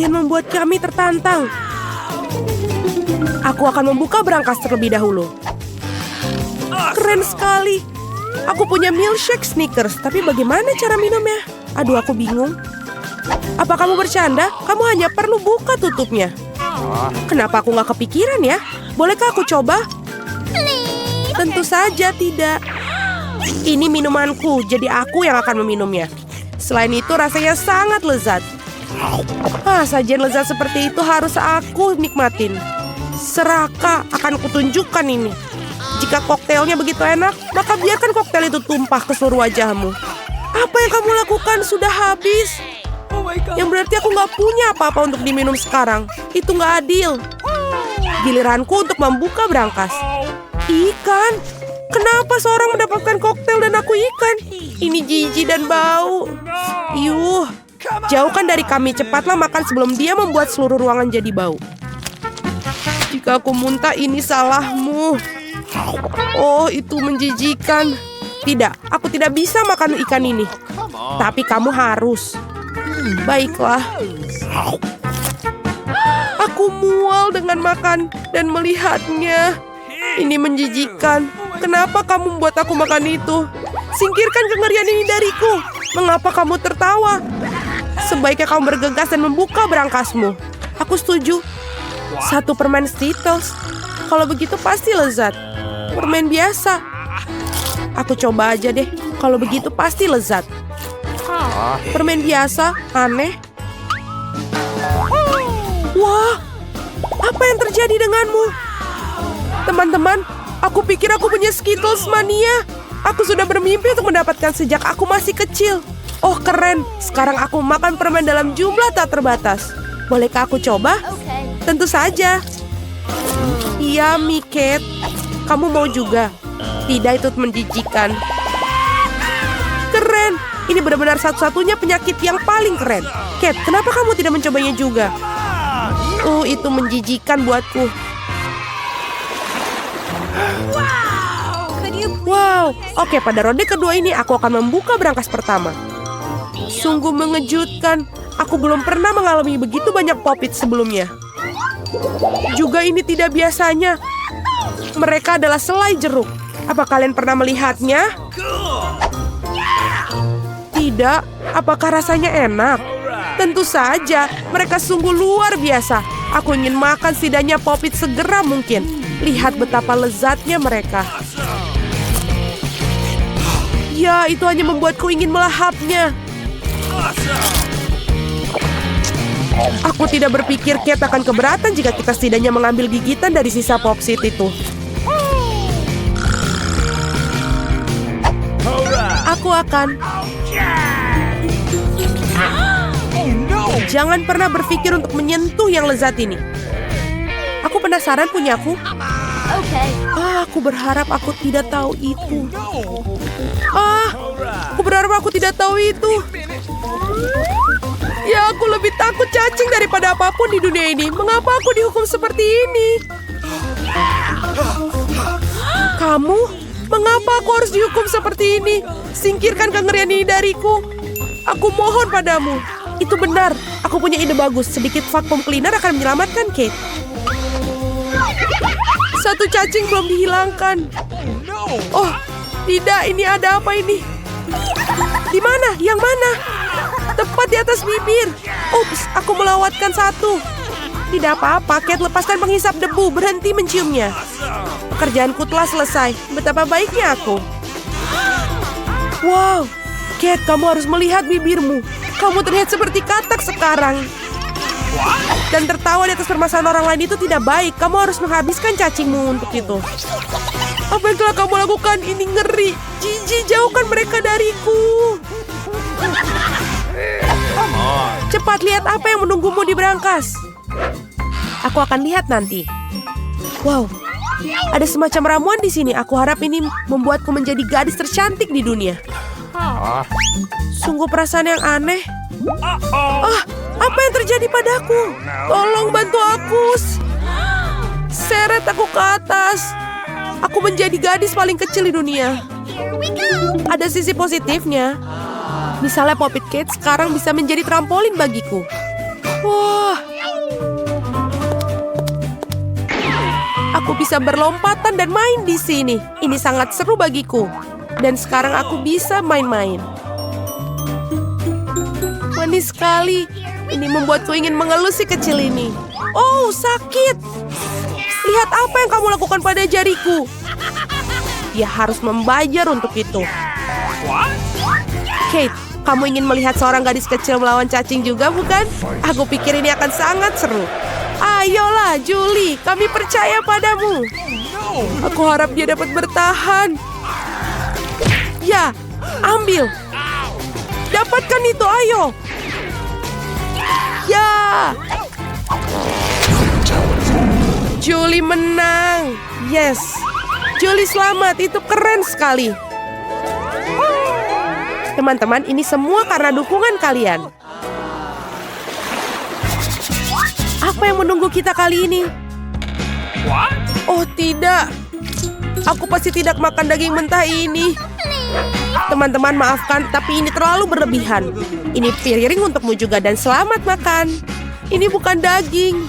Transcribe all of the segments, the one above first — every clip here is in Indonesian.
Kalian membuat kami tertantang. Aku akan membuka brankas terlebih dahulu. Keren sekali. Aku punya milkshake Snickers, tapi bagaimana cara minumnya? Aduh, aku bingung. Apa kamu bercanda? Kamu hanya perlu buka tutupnya. Kenapa aku nggak kepikiran ya? Bolehkah aku coba? Tentu saja tidak. Ini minumanku, jadi aku yang akan meminumnya. Selain itu rasanya sangat lezat. Sajian lezat seperti itu harus aku nikmatin. Seraka akan kutunjukkan ini. Jika koktailnya begitu enak, maka biarkan koktail itu tumpah ke seluruh wajahmu. Apa yang kamu lakukan sudah habis. Yang berarti aku nggak punya apa-apa untuk diminum sekarang. Itu nggak adil. Giliranku untuk membuka brankas. Ikan? Kenapa seorang mendapatkan koktail dan aku ikan? Ini jijik dan bau. Yuh. Jauhkan dari kami, cepatlah makan sebelum dia membuat seluruh ruangan jadi bau. Jika aku muntah, ini salahmu. Oh, itu menjijikan. Tidak, aku tidak bisa makan ikan ini. Tapi kamu harus. Baiklah. Aku mual dengan makan dan melihatnya. Ini menjijikan. Kenapa kamu membuat aku makan itu? Singkirkan kengerian ini dariku. Mengapa kamu tertawa? Sebaiknya kamu bergegas dan membuka brankasmu. Aku setuju. 1 permen Skittles. Kalau begitu pasti lezat. Permen biasa. Aku coba aja deh. Kalau begitu pasti lezat. Permen biasa, aneh. Wah, apa yang terjadi denganmu? Teman-teman, aku pikir aku punya Skittles mania. Aku sudah bermimpi untuk mendapatkan sejak aku masih kecil. Oh, keren. Sekarang aku makan permen dalam jumlah tak terbatas. Bolehkah aku coba? Tentu saja. Iya, Kate. Kamu mau juga? Tidak, itu menjijikan. Keren. Ini benar-benar satu-satunya penyakit yang paling keren. Kate, kenapa kamu tidak mencobanya juga? Itu menjijikan buatku. Wow. Oke, pada ronde kedua ini aku akan membuka brankas pertama. Sungguh mengejutkan. Aku belum pernah mengalami begitu banyak pop-it sebelumnya. Juga ini tidak biasanya. Mereka adalah selai jeruk. Apa kalian pernah melihatnya? Tidak. Apakah rasanya enak? Tentu saja. Mereka sungguh luar biasa. Aku ingin makan setidaknya pop-it segera mungkin. Lihat betapa lezatnya mereka. Ya, itu hanya membuatku ingin melahapnya. Aku tidak berpikir Kate akan keberatan jika kita setidaknya mengambil gigitan dari sisa popsit itu. Aku akan. Jangan pernah berpikir untuk menyentuh yang lezat ini. Aku penasaran punyaku. Aku berharap aku tidak tahu itu. Aku berharap aku tidak tahu itu. Ya, aku lebih takut cacing daripada apapun di dunia ini. Mengapa aku dihukum seperti ini? Kamu? Mengapa aku harus dihukum seperti ini? Singkirkan kengerian ini dariku. Aku mohon padamu. Itu benar. Aku punya ide bagus. Sedikit vacuum cleaner akan menyelamatkan Kate. 1 cacing belum dihilangkan. Oh, tidak. Ini ada apa ini? Di mana? Yang mana? Tepat di atas bibir. Ups, aku melewatkan 1. Tidak apa-apa, Kate. Lepaskan penghisap debu. Berhenti menciumnya. Pekerjaanku telah selesai. Betapa baiknya aku. Wow, Kate, kamu harus melihat bibirmu. Kamu terlihat seperti katak sekarang. Dan tertawa di atas permasalahan orang lain itu tidak baik. Kamu harus menghabiskan cacingmu untuk itu. Apa yang telah kamu lakukan? Ini ngeri. Jijik, jauhkan mereka dariku. Cepat lihat apa yang menunggumu di brankas. Aku akan lihat nanti. Wow, ada semacam ramuan di sini. Aku harap ini membuatku menjadi gadis tercantik di dunia. Sungguh perasaan yang aneh. Apa yang terjadi padaku? Tolong bantu aku. Seret aku ke atas. Aku menjadi gadis paling kecil di dunia. Ada sisi positifnya. Misalnya Pop-It Kate sekarang bisa menjadi trampolin bagiku. Wah. Aku bisa berlompatan dan main di sini. Ini sangat seru bagiku. Dan sekarang aku bisa main-main. Manis sekali. Ini membuatku ingin mengelus si kecil ini. Oh, sakit. Lihat apa yang kamu lakukan pada jariku. Dia harus membayar untuk itu. Kate, kamu ingin melihat seorang gadis kecil melawan cacing juga, bukan? Aku pikir ini akan sangat seru. Ayolah, Julie, kami percaya padamu. Aku harap dia dapat bertahan. Ya, ambil. Dapatkan itu, ayo. Ya. Julie menang. Yes. Julie selamat, itu keren sekali. Teman-teman, ini semua karena dukungan kalian. Apa yang menunggu kita kali ini? Oh tidak. Aku pasti tidak makan daging mentah ini. Teman-teman maafkan, tapi ini terlalu berlebihan. Ini piring untukmu juga dan selamat makan. Ini bukan daging.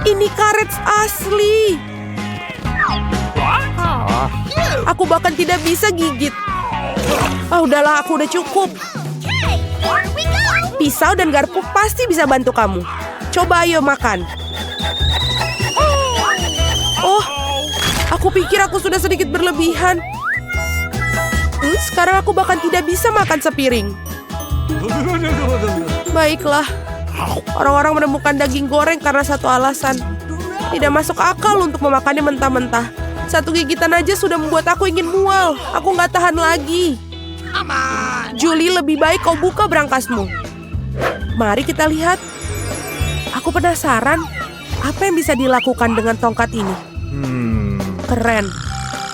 Ini karet asli. Aku bahkan tidak bisa gigit. Udahlah, aku udah cukup. Pisau dan garpu pasti bisa bantu kamu. Coba ayo makan. Oh, aku pikir aku sudah sedikit berlebihan. Sekarang aku bahkan tidak bisa makan sepiring. Baiklah. Orang-orang menemukan daging goreng karena satu alasan. Tidak masuk akal untuk memakannya mentah-mentah. Satu gigitan aja sudah membuat aku ingin mual. Aku nggak tahan lagi. Julie, lebih baik kau buka berangkasmu. Mari kita lihat. Aku penasaran, apa yang bisa dilakukan dengan tongkat ini? Keren.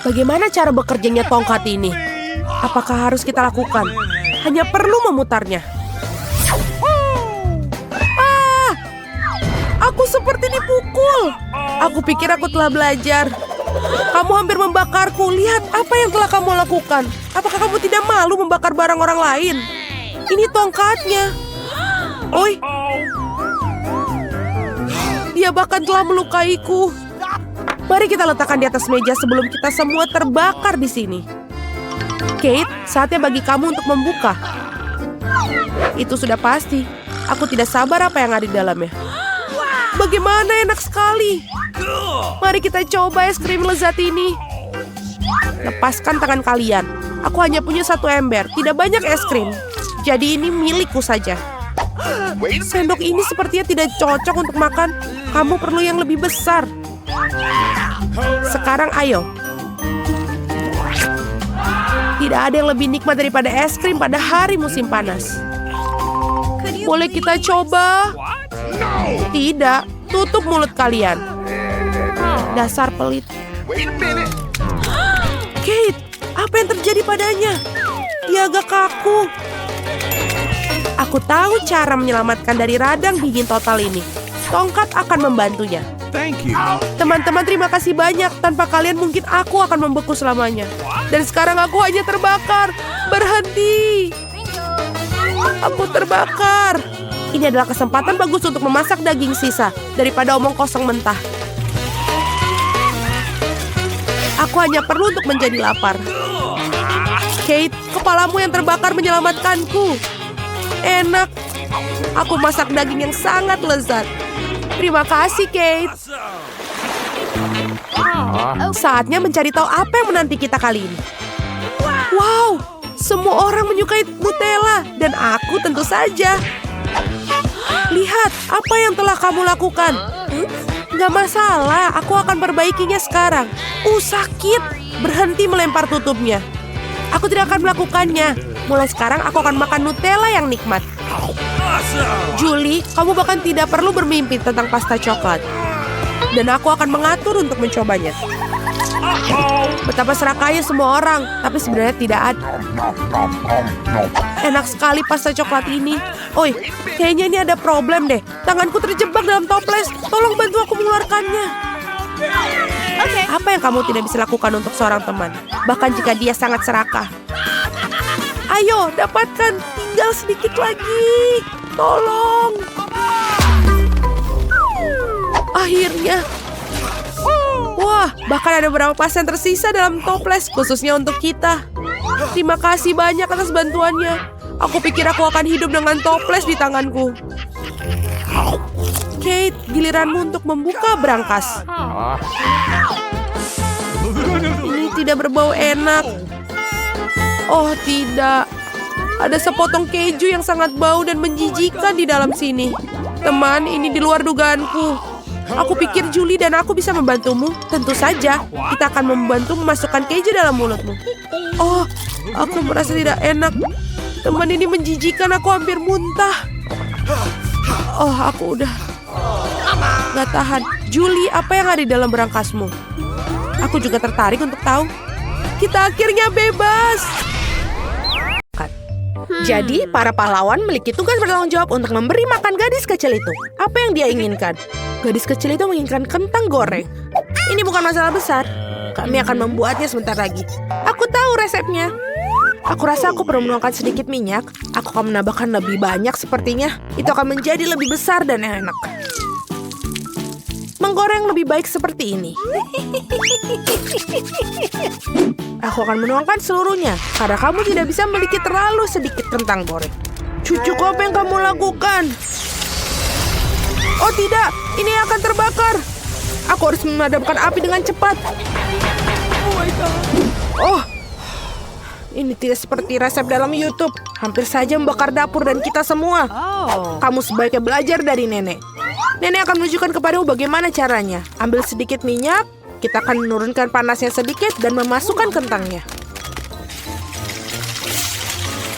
Bagaimana cara bekerjanya tongkat ini? Apakah harus kita lakukan? Hanya perlu memutarnya. Aku seperti dipukul. Aku pikir aku telah belajar. Kamu hampir membakarku. Lihat apa yang telah kamu lakukan. Apakah kamu tidak malu membakar barang orang lain? Ini tongkatnya. Oi. Dia bahkan telah melukaiku. Mari kita letakkan di atas meja sebelum kita semua terbakar di sini. Kate, saatnya bagi kamu untuk membuka. Itu sudah pasti. Aku tidak sabar apa yang ada di dalamnya. Bagaimana enak sekali. Mari kita coba es krim lezat ini. Lepaskan tangan kalian. Aku hanya punya satu ember, tidak banyak es krim. Jadi ini milikku saja. Sendok ini sepertinya tidak cocok untuk makan. Kamu perlu yang lebih besar. Sekarang ayo. Tidak ada yang lebih nikmat daripada es krim pada hari musim panas. Boleh kita coba? Tidak, tutup mulut kalian. Dasar pelit. Kate, apa yang terjadi padanya? Dia agak kaku. Aku tahu cara menyelamatkan dari radang dingin total ini. Tongkat akan membantunya. Teman-teman, terima kasih banyak. Tanpa kalian mungkin aku akan membeku selamanya. Dan sekarang aku hanya terbakar. Berhenti. Aku terbakar. Ini adalah kesempatan bagus untuk memasak daging sisa daripada omong kosong mentah. Aku hanya perlu untuk menjadi lapar. Kate, kepalamu yang terbakar menyelamatkanku. Enak. Aku masak daging yang sangat lezat. Terima kasih, Kate. Saatnya mencari tahu apa yang menanti kita kali ini. Wow, semua orang menyukai Nutella dan aku tentu saja. Lihat apa yang telah kamu lakukan. Gak masalah, aku akan perbaikinya sekarang. Sakit. Berhenti melempar tutupnya. Aku tidak akan melakukannya. Mulai sekarang aku akan makan Nutella yang nikmat. Julie, kamu bahkan tidak perlu bermimpi tentang pasta coklat. Dan aku akan mengatur untuk mencobanya. Betapa serakahnya semua orang, tapi sebenarnya tidak ada. Enak sekali pasta coklat ini. Oi, kayaknya ini ada problem deh. Tanganku terjebak dalam toples. Tolong bantu aku mengeluarkannya. Apa yang kamu tidak bisa lakukan untuk seorang teman? Bahkan jika dia sangat serakah. Ayo, dapatkan. Tinggal sedikit lagi. Tolong. Akhirnya. Wah, bahkan ada beberapa pasien tersisa dalam toples khususnya untuk kita. Terima kasih banyak atas bantuannya. Aku pikir aku akan hidup dengan toples di tanganku. Kate, giliranmu untuk membuka brankas. Ini tidak berbau enak. Oh tidak. Ada sepotong keju yang sangat bau dan menjijikan di dalam sini. Teman, ini di luar dugaanku. Aku pikir Julie dan aku bisa membantumu. Tentu saja, kita akan membantu memasukkan keju dalam mulutmu. Oh, aku merasa tidak enak. Teman, ini menjijikan, aku hampir muntah. Oh, aku udah gak tahan. Julie, apa yang ada di dalam berangkasmu? Aku juga tertarik untuk tahu. Kita akhirnya bebas. Jadi, para pahlawan memiliki tugas bertanggung jawab untuk memberi makan gadis kecil itu. Apa yang dia inginkan? Gadis kecil itu menginginkan kentang goreng. Ini bukan masalah besar. Kami akan membuatnya sebentar lagi. Aku tahu resepnya. Aku rasa aku perlu menuangkan sedikit minyak. Aku akan menambahkan lebih banyak sepertinya. Itu akan menjadi lebih besar dan enak. Menggoreng lebih baik seperti ini. Aku akan menuangkan seluruhnya. Karena kamu tidak bisa memiliki terlalu sedikit kentang goreng. Cucuku, apa yang kamu lakukan? Oh tidak, ini akan terbakar. Aku harus memadamkan api dengan cepat. Oh, ini tidak seperti resep dalam YouTube. Hampir saja membakar dapur dan kita semua. Kamu sebaiknya belajar dari nenek. Nenek akan menunjukkan kepadamu bagaimana caranya. Ambil sedikit minyak, kita akan menurunkan panasnya sedikit dan memasukkan kentangnya.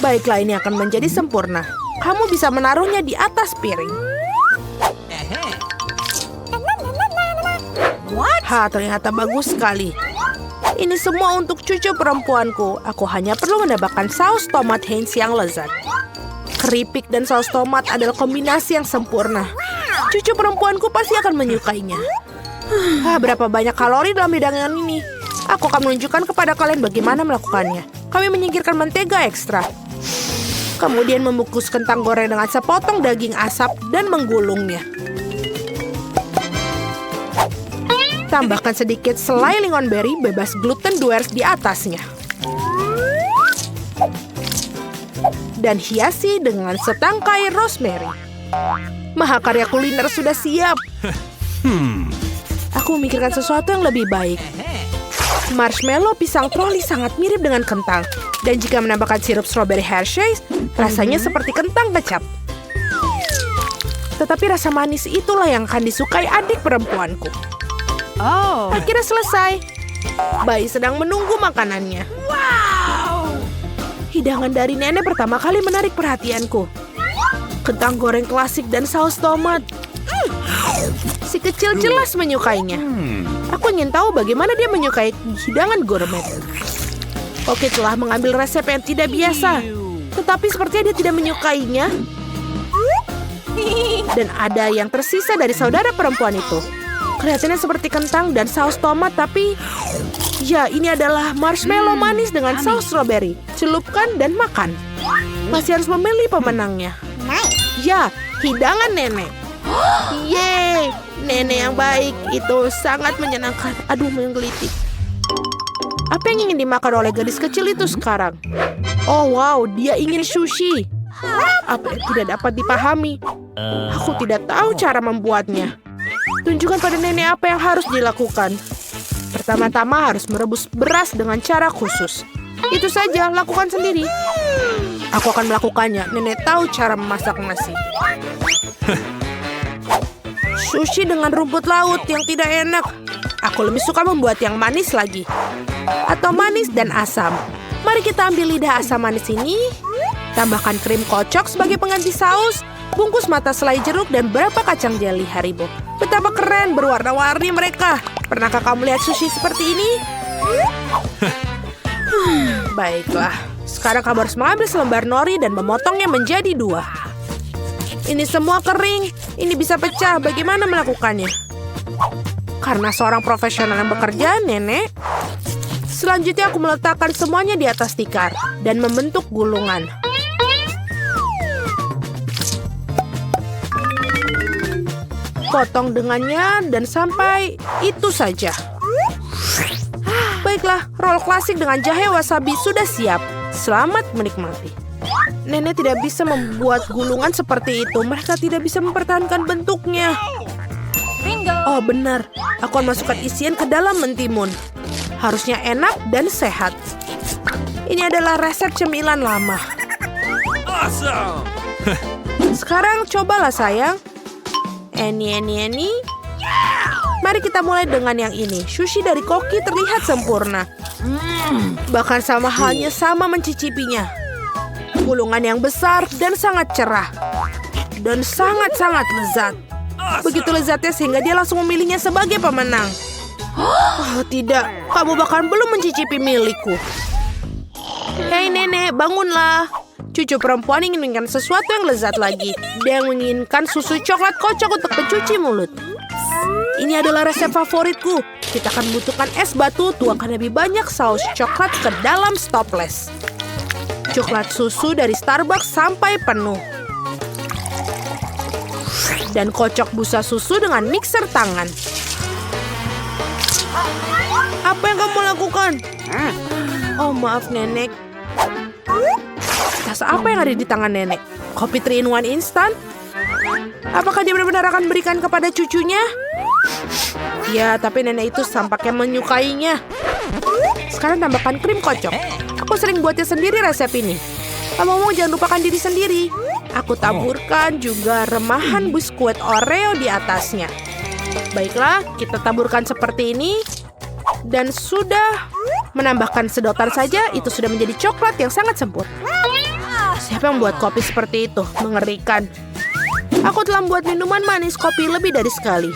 Baiklah, ini akan menjadi sempurna. Kamu bisa menaruhnya di atas piring. Ternyata bagus sekali. Ini semua untuk cucu perempuanku. Aku hanya perlu menambahkan saus tomat Heinz yang lezat. Keripik dan saus tomat adalah kombinasi yang sempurna. Cucu perempuanku pasti akan menyukainya. Berapa banyak kalori dalam hidangan ini? Aku akan menunjukkan kepada kalian bagaimana melakukannya. Kami menyingkirkan mentega ekstra. Kemudian membungkus kentang goreng dengan sepotong daging asap dan menggulungnya. Tambahkan sedikit selai lingonberry bebas gluten Dwers di atasnya. Dan hiasi dengan setangkai rosemary. Mahakarya kuliner sudah siap. Aku memikirkan sesuatu yang lebih baik. Marshmallow pisang troli sangat mirip dengan kentang. Dan jika menambahkan sirup strawberry Hershey's, rasanya seperti kentang kecap. Tetapi rasa manis itulah yang akan disukai adik perempuanku. Akhirnya selesai. Bayi sedang menunggu makanannya. Wow! Hidangan dari nenek pertama kali menarik perhatianku. Kentang goreng klasik dan saus tomat. Si kecil jelas menyukainya. Aku ingin tahu bagaimana dia menyukai hidangan gourmet. Oke, telah mengambil resep yang tidak biasa. Tetapi sepertinya dia tidak menyukainya. Dan ada yang tersisa dari saudara perempuan itu. Kelihatannya seperti kentang dan saus tomat, tapi ya, ini adalah marshmallow manis dengan saus strawberry. Celupkan dan makan. Masih harus memilih pemenangnya. Ya, hidangan nenek. Yeay, nenek yang baik. Itu sangat menyenangkan. Aduh, menggelitik. Apa yang ingin dimakan oleh gadis kecil itu sekarang? Oh wow, dia ingin sushi. Apa yang tidak dapat dipahami? Aku tidak tahu cara membuatnya. Tunjukkan pada nenek apa yang harus dilakukan. Pertama-tama harus merebus beras dengan cara khusus. Itu saja, lakukan sendiri. Aku akan melakukannya. Nenek tahu cara memasak nasi. Sushi dengan rumput laut yang tidak enak. Aku lebih suka membuat yang manis lagi. Atau manis dan asam. Mari kita ambil lidah asam manis ini. Tambahkan krim kocok sebagai pengganti saus. Bungkus mata selai jeruk dan beberapa kacang jeli Haribo. Betapa keren berwarna-warni mereka. Pernahkah kamu lihat sushi seperti ini? Baiklah. Sekarang kamu harus mengambil selembar nori dan memotongnya menjadi 2. Ini semua kering. Ini bisa pecah. Bagaimana melakukannya? Karena seorang profesional yang bekerja, nenek. Selanjutnya aku meletakkan semuanya di atas tikar dan membentuk gulungan. Potong dengannya dan sampai itu saja. Baiklah, roll klasik dengan jahe wasabi sudah siap. Selamat menikmati. Nenek tidak bisa membuat gulungan seperti itu. Mereka tidak bisa mempertahankan bentuknya. Oh benar, aku akan masukkan isian ke dalam mentimun. Harusnya enak dan sehat. Ini adalah resep cemilan lama. Awesome. Sekarang cobalah sayang. Eni. Mari kita mulai dengan yang ini. Sushi dari Koki terlihat sempurna. Bahkan sama halnya sama mencicipinya. Gulungan yang besar dan sangat cerah. Dan sangat-sangat lezat. Begitu lezatnya sehingga dia langsung memilihnya sebagai pemenang. Oh tidak, kamu bahkan belum mencicipi milikku. Hei nenek, bangunlah. Cucu perempuan ingin menginginkan sesuatu yang lezat lagi. Dia menginginkan susu coklat kocok untuk pencuci mulut. Ini adalah resep favoritku. Kita akan membutuhkan es batu, tuangkan lebih banyak saus coklat ke dalam stopless. Coklat susu dari Starbucks sampai penuh. Dan kocok busa susu dengan mixer tangan. Apa yang kamu lakukan? Oh maaf nenek. Rasa apa yang ada di tangan nenek? Kopi 3-in-1 instan? Apakah dia benar-benar akan berikan kepada cucunya? Ya, tapi nenek itu tampaknya menyukainya. Sekarang tambahkan krim kocok. Aku sering buatnya sendiri resep ini. Ngomong-ngomong jangan lupakan diri sendiri. Aku taburkan juga remahan biskuit Oreo di atasnya. Baiklah, kita taburkan seperti ini. Dan sudah menambahkan sedotan saja, itu sudah menjadi coklat yang sangat sempurna. Siapa yang membuat kopi seperti itu? Mengerikan. Aku telah membuat minuman manis kopi lebih dari sekali.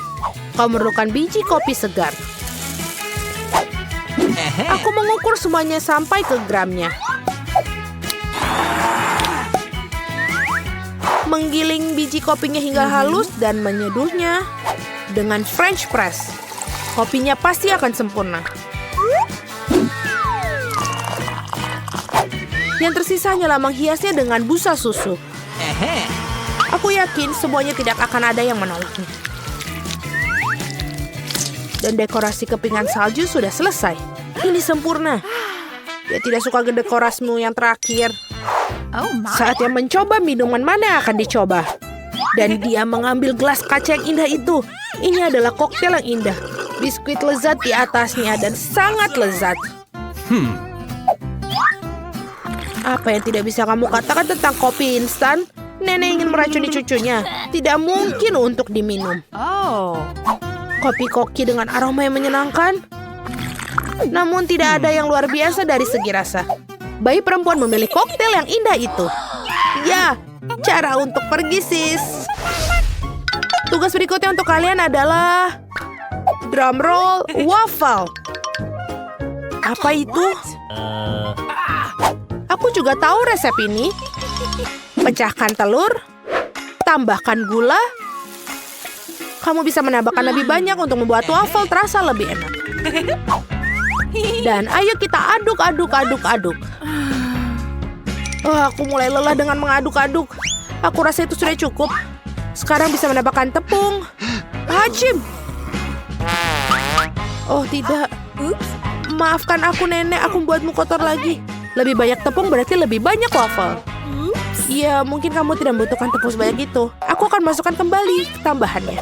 Kau memerlukan biji kopi segar. Aku mengukur semuanya sampai ke gramnya. Menggiling biji kopinya hingga halus dan menyeduhnya dengan French press. Kopinya pasti akan sempurna. Yang tersisa hanyalah menghiasnya dengan busa susu. Aku yakin semuanya tidak akan ada yang menolaknya. Dan dekorasi kepingan salju sudah selesai. Ini sempurna. Dia tidak suka dekorasimu yang terakhir. Saatnya mencoba minuman mana yang akan dicoba. Dan dia mengambil gelas kaca yang indah itu. Ini adalah koktail yang indah. Biskuit lezat di atasnya dan sangat lezat. Apa yang tidak bisa kamu katakan tentang kopi instan? Nenek ingin meracuni cucunya. Tidak mungkin untuk diminum. Kopi koki dengan aroma yang menyenangkan. Namun tidak ada yang luar biasa dari segi rasa. Bayi perempuan memilih koktail yang indah itu. Ya, cara untuk pergi sis. Tugas berikutnya untuk kalian adalah drum roll waffle. Apa itu? Aku juga tahu resep ini. Pecahkan telur, tambahkan gula. Kamu bisa menambahkan lebih banyak untuk membuat waffle terasa lebih enak. Dan ayo kita aduk. Oh, aku mulai lelah dengan mengaduk-aduk. Aku rasa itu sudah cukup. Sekarang bisa menambahkan tepung. Hacim. Oh tidak. Maafkan aku nenek, aku membuatmu kotor lagi. Lebih banyak tepung berarti lebih banyak waffle. Ya, mungkin kamu tidak membutuhkan tepung sebanyak itu. Aku akan masukkan kembali tambahannya.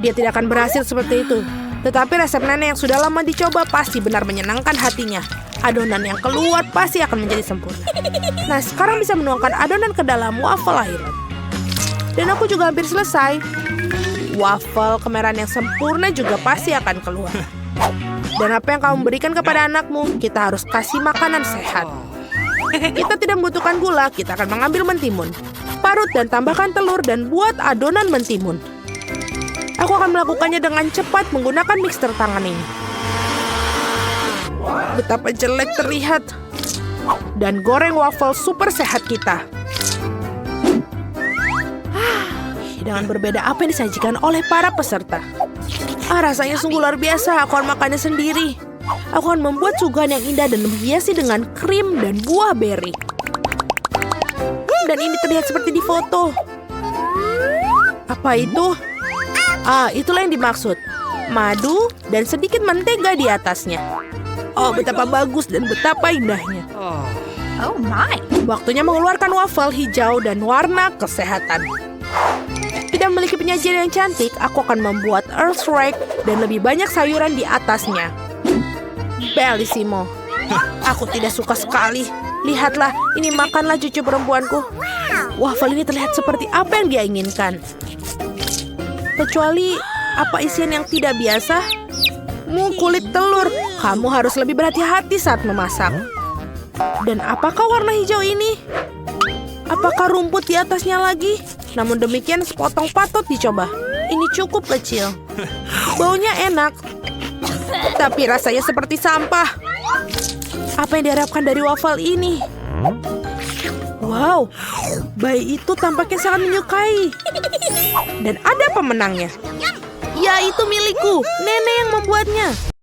Dia tidak akan berhasil seperti itu. Tetapi resep nenek yang sudah lama dicoba pasti benar menyenangkan hatinya. Adonan yang keluar pasti akan menjadi sempurna. Nah, sekarang bisa menuangkan adonan ke dalam waffle akhiran. Dan aku juga hampir selesai. Waffle kemerahan yang sempurna juga pasti akan keluar. Dan apa yang kamu berikan kepada anakmu, kita harus kasih makanan sehat. Kita tidak membutuhkan gula, kita akan mengambil mentimun. Parut dan tambahkan telur dan buat adonan mentimun. Aku akan melakukannya dengan cepat menggunakan mixer tangan ini. Betapa jelek terlihat. Dan goreng waffle super sehat kita. Hidangan berbeda apa yang disajikan oleh para peserta. Rasanya sungguh luar biasa. Aku akan makannya sendiri. Aku akan membuat suguhan yang indah dan menghiasi dengan krim dan buah beri. Dan ini terlihat seperti di foto. Apa itu? Itulah yang dimaksud. Madu dan sedikit mentega di atasnya. Oh, betapa bagus dan betapa indahnya. Oh my. Waktunya mengeluarkan waffle hijau dan warna kesehatan. Tidak memiliki penyajian yang cantik, aku akan membuat earth rake dan lebih banyak sayuran di atasnya. Bellissimo. Aku tidak suka sekali. Lihatlah, ini makanlah cucu perempuanku. Waffle ini terlihat seperti apa yang dia inginkan. Kecuali apa isian yang tidak biasa? Kulit telur. Kamu harus lebih berhati-hati saat memasak. Dan apakah warna hijau ini? Apakah rumput di atasnya lagi? Namun demikian sepotong patut dicoba. Ini cukup kecil. Baunya enak. Tapi rasanya seperti sampah. Apa yang diharapkan dari waffle ini? Wow, bayi itu tampaknya sangat menyukai. Dan ada pemenangnya. Ya, itu milikku. Nenek yang membuatnya.